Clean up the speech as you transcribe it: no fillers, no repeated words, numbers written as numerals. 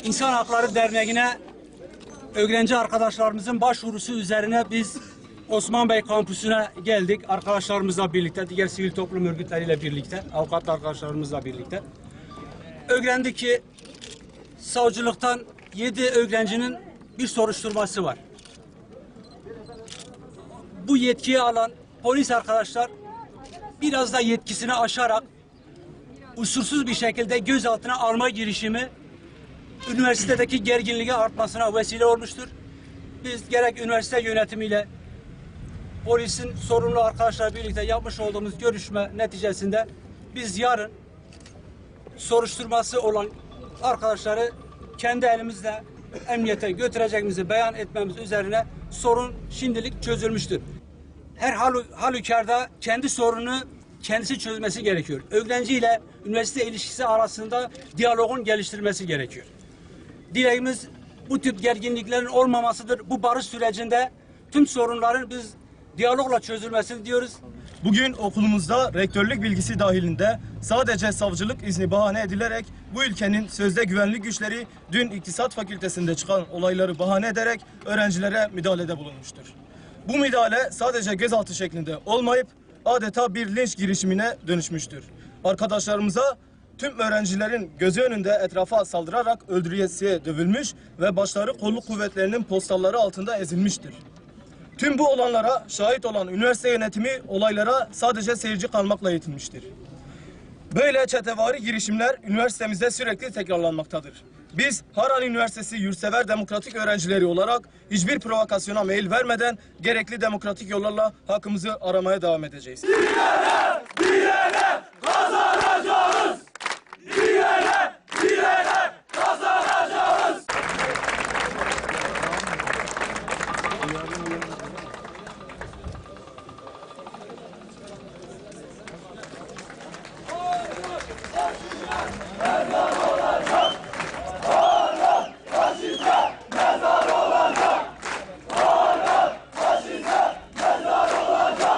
İnsan Hakları Derneği'ne öğrenci arkadaşlarımızın başvurusu üzerine biz Osman Bey kampüsüne geldik. Arkadaşlarımızla birlikte, diğer sivil toplum örgütleriyle birlikte, avukat arkadaşlarımızla birlikte. Öğrendik ki savcılıktan 7 öğrencinin bir soruşturması var. Bu yetkiyi alan polis arkadaşlar biraz da yetkisini aşarak usulsüz bir şekilde gözaltına alma girişimi üniversitedeki gerginliği artmasına vesile olmuştur. Biz gerek üniversite yönetimiyle polisin sorumlu arkadaşlarla birlikte yapmış olduğumuz görüşme neticesinde biz yarın soruşturması olan arkadaşları kendi elimizle emniyete götüreceğimizi beyan etmemiz üzerine sorun şimdilik çözülmüştür. Her halükarda kendi sorununu kendisi çözmesi gerekiyor. Öğrenci ile üniversite ilişkisi arasında diyalogun geliştirilmesi gerekiyor. Dileğimiz bu tip gerginliklerin olmamasıdır. Bu barış sürecinde tüm sorunların biz diyalogla çözülmesini diyoruz. Bugün okulumuzda rektörlük bilgisi dahilinde sadece savcılık izni bahane edilerek bu ülkenin sözde güvenlik güçleri dün İktisat Fakültesi'nde çıkan olayları bahane ederek öğrencilere müdahalede bulunmuştur. Bu müdahale sadece gözaltı şeklinde olmayıp adeta bir linç girişimine dönüşmüştür. Arkadaşlarımıza tüm öğrencilerin gözü önünde etrafa saldırarak öldürülesiye dövülmüş ve başları kolluk kuvvetlerinin postalları altında ezilmiştir. Tüm bu olanlara şahit olan üniversite yönetimi olaylara sadece seyirci kalmakla yetinmiştir. Böyle çetevari girişimler üniversitemizde sürekli tekrarlanmaktadır. Biz Harran Üniversitesi yurtsever demokratik öğrencileri olarak hiçbir provokasyona meyil vermeden gerekli demokratik yollarla hakkımızı aramaya devam edeceğiz. Direne kazanacağız.